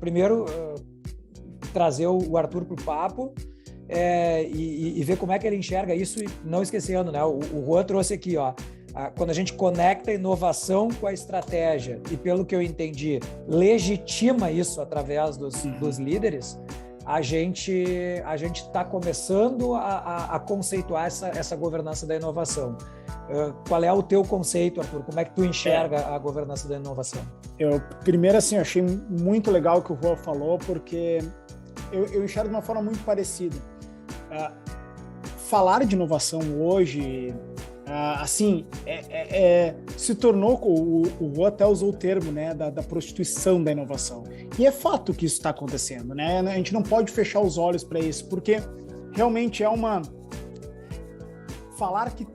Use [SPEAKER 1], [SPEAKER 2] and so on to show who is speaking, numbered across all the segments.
[SPEAKER 1] primeiro trazer o Arthur para o papo e ver como é que ele enxerga isso, e não esquecendo, né? O Juan trouxe aqui, ó, quando a gente conecta a inovação com a estratégia e, pelo que eu entendi, legitima isso através dos líderes, a gente está começando a conceituar essa governança da inovação. Qual é o teu conceito, Arthur? Como é que tu enxerga a governança da inovação?
[SPEAKER 2] Primeiro, assim, achei muito legal o que o Juan falou, porque eu enxergo de uma forma muito parecida. Falar de inovação hoje, assim, se tornou, o Juan até usou o termo, né, da prostituição da inovação. E é fato que isso está acontecendo, né? A gente não pode fechar os olhos para isso, porque realmente falar que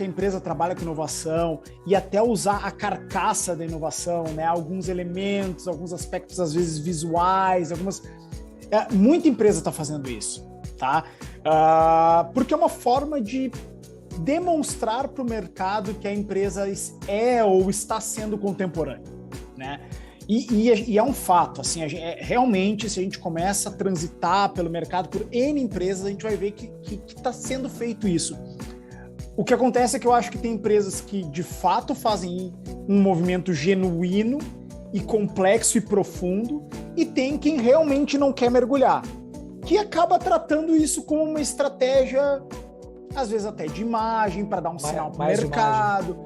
[SPEAKER 2] a empresa trabalha com inovação e até usar a carcaça da inovação, né? Alguns elementos, alguns aspectos às vezes visuais, muita empresa está fazendo isso, tá? Porque é uma forma de demonstrar para o mercado que a empresa é ou está sendo contemporânea, né? E é um fato, assim, realmente, se a gente começa a transitar pelo mercado por N empresas, a gente vai ver que está sendo feito isso. O que acontece é que eu acho que tem empresas que, de fato, fazem um movimento genuíno e complexo e profundo, e tem quem realmente não quer mergulhar, que acaba tratando isso como uma estratégia, às vezes até de imagem, para dar um sinal para o mercado.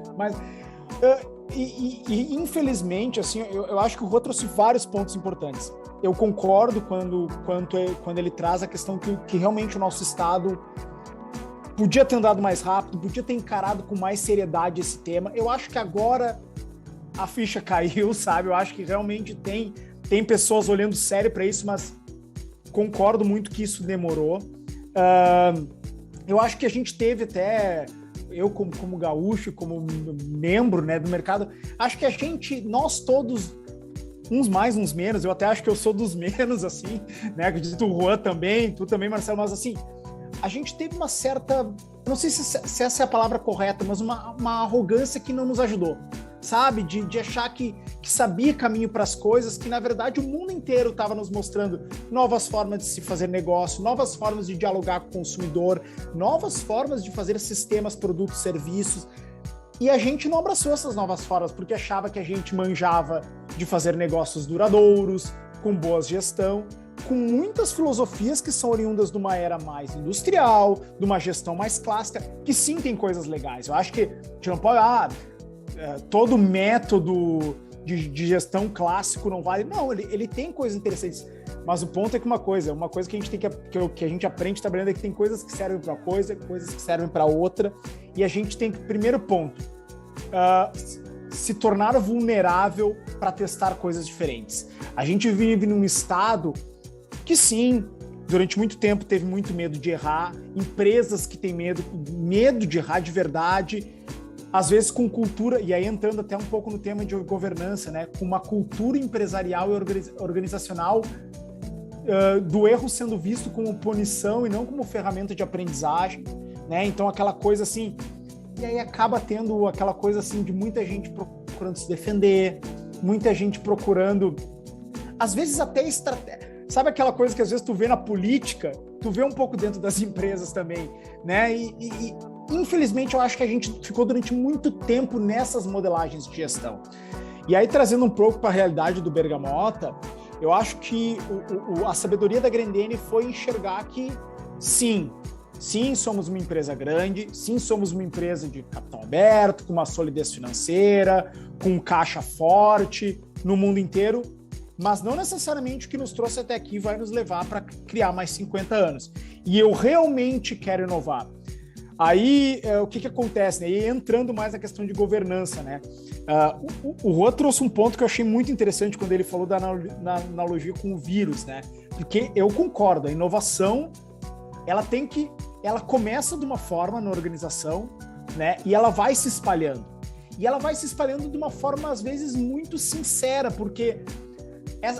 [SPEAKER 2] E infelizmente, assim, eu acho que o Rô trouxe vários pontos importantes. Eu concordo quando ele traz a questão que realmente o nosso Estado podia ter andado mais rápido, podia ter encarado com mais seriedade esse tema. Eu acho que agora a ficha caiu, sabe? Eu acho que realmente tem pessoas olhando sério para isso, mas concordo muito que isso demorou. Eu acho que a gente teve até... Eu, como gaúcho, como membro, né, do mercado, acho que nós todos, uns mais, uns menos, eu até acho que eu sou dos menos, assim, né, acredito o Juan também, tu também, Marcelo, mas assim, a gente teve uma certa, não sei se essa é a palavra correta, mas uma arrogância que não nos ajudou, sabe, de achar que sabia caminho para as coisas, que na verdade o mundo inteiro estava nos mostrando novas formas de se fazer negócio, novas formas de dialogar com o consumidor, novas formas de fazer sistemas, produtos, serviços, e a gente não abraçou essas novas formas, porque achava que a gente manjava de fazer negócios duradouros, com boa gestão, com muitas filosofias que são oriundas de uma era mais industrial, de uma gestão mais clássica, que sim tem coisas legais. Eu acho que a gente não pode... todo método de gestão clássico não vale. Não, ele tem coisas interessantes. Mas o ponto é que uma coisa que a gente tem que a gente aprende trabalhando é que tem coisas que servem para coisas que servem para outra. E a gente tem que, primeiro ponto, se tornar vulnerável para testar coisas diferentes. A gente vive num estado que sim, durante muito tempo teve muito medo de errar, empresas que têm medo de errar de verdade, às vezes com cultura, e aí entrando até um pouco no tema de governança, né, com uma cultura empresarial e organizacional do erro sendo visto como punição e não como ferramenta de aprendizagem, né, então aquela coisa assim, e aí acaba tendo aquela coisa assim de muita gente procurando se defender, muita gente procurando, às vezes até estratégia. Sabe aquela coisa que às vezes tu vê na política, tu vê um pouco dentro das empresas também, né? E infelizmente eu acho que a gente ficou durante muito tempo nessas modelagens de gestão. E aí, trazendo um pouco para a realidade do Bergamota, eu acho que a sabedoria da Grendene foi enxergar que sim, somos uma empresa grande, sim, somos uma empresa de capital aberto, com uma solidez financeira, com caixa forte no mundo inteiro, mas não necessariamente o que nos trouxe até aqui vai nos levar para criar mais 50 anos. E eu realmente quero inovar. Aí, o que acontece? Né? E entrando mais na questão de governança, né? O Rô trouxe um ponto que eu achei muito interessante quando ele falou na analogia com o vírus, né? Porque eu concordo, a inovação, ela começa de uma forma na organização, né? E ela vai se espalhando. E ela vai se espalhando de uma forma, às vezes, muito sincera, porque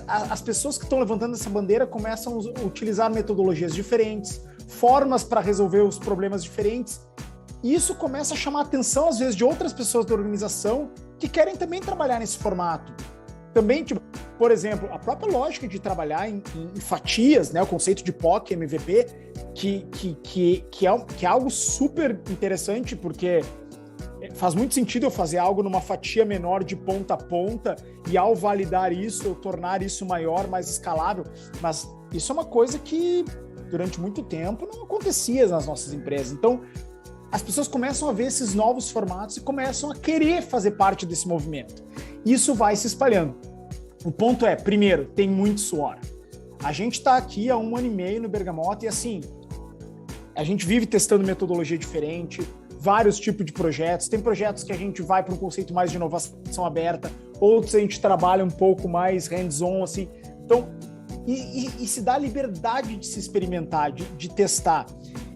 [SPEAKER 2] as pessoas que estão levantando essa bandeira começam a utilizar metodologias diferentes, formas para resolver os problemas diferentes, e isso começa a chamar a atenção, às vezes, de outras pessoas da organização que querem também trabalhar nesse formato. Também, tipo, por exemplo, a própria lógica de trabalhar em fatias, né, o conceito de POC, MVP, que é algo super interessante, porque faz muito sentido eu fazer algo numa fatia menor de ponta a ponta e ao validar isso, eu tornar isso maior, mais escalável, mas isso é uma coisa que durante muito tempo não acontecia nas nossas empresas. Então, as pessoas começam a ver esses novos formatos e começam a querer fazer parte desse movimento. Isso vai se espalhando. O ponto é, primeiro, tem muito suor. A gente está aqui há 1 ano e meio no Bergamotta e assim, a gente vive testando metodologia diferente, vários tipos de projetos. Tem projetos que a gente vai para um conceito mais de inovação aberta, outros a gente trabalha um pouco mais hands-on, assim. Então, e se dá a liberdade de se experimentar, de testar.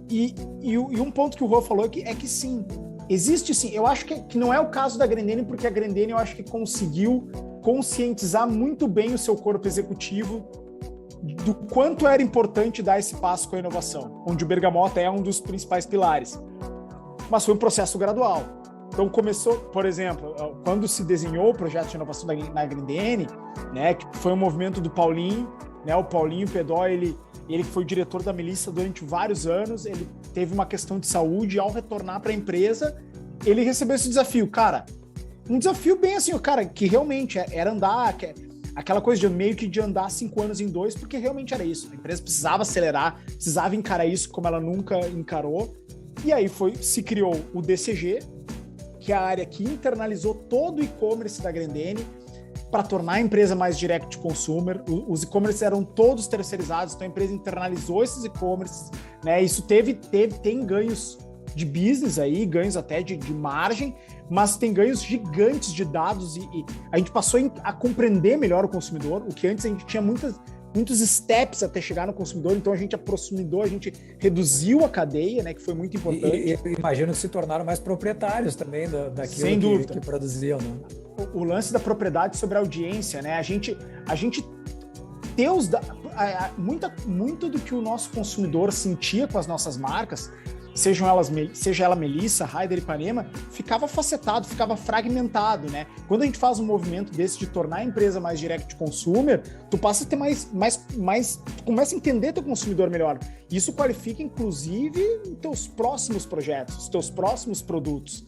[SPEAKER 2] E um ponto que o Rô falou é que sim, existe sim. Eu acho que não é o caso da Grendene, porque a Grendene eu acho que conseguiu conscientizar muito bem o seu corpo executivo do quanto era importante dar esse passo com a inovação, onde o Bergamotta é um dos principais pilares. Mas foi um processo gradual. Então começou, por exemplo, quando se desenhou o projeto de inovação na Grendene, né, que foi um movimento do Paulinho, né, o Paulinho Pedó, ele foi diretor da Melissa durante vários anos, ele teve uma questão de saúde, e ao retornar para a empresa, ele recebeu esse desafio, cara, um desafio bem assim, cara, que realmente era andar, aquela coisa de meio que de andar 5 anos em 2, porque realmente era isso, a empresa precisava acelerar, precisava encarar isso como ela nunca encarou, e aí se criou o DCG, que é a área que internalizou todo o e-commerce da Grendene, para tornar a empresa mais direct consumer. Os e-commerce eram todos terceirizados, então a empresa internalizou esses e-commerces, né? Isso tem ganhos de business aí, ganhos até de margem, mas tem ganhos gigantes de dados e a gente passou a compreender melhor o consumidor, o que antes a gente tinha muitos steps até chegar no consumidor, então a gente aproximou, a gente reduziu a cadeia, né, que foi muito importante.
[SPEAKER 1] E imagino que se tornaram mais proprietários também daquilo que produziam, né?
[SPEAKER 2] O lance da propriedade sobre a audiência, né? A gente ter muito do que o nosso consumidor sentia com as nossas marcas, seja ela Melissa, Raider e Ipanema, ficava facetado, ficava fragmentado, né? Quando a gente faz um movimento desse de tornar a empresa mais direct consumer, tu passa a ter tu começa a entender teu consumidor melhor. Isso qualifica, inclusive, os teus próximos projetos, os teus próximos produtos.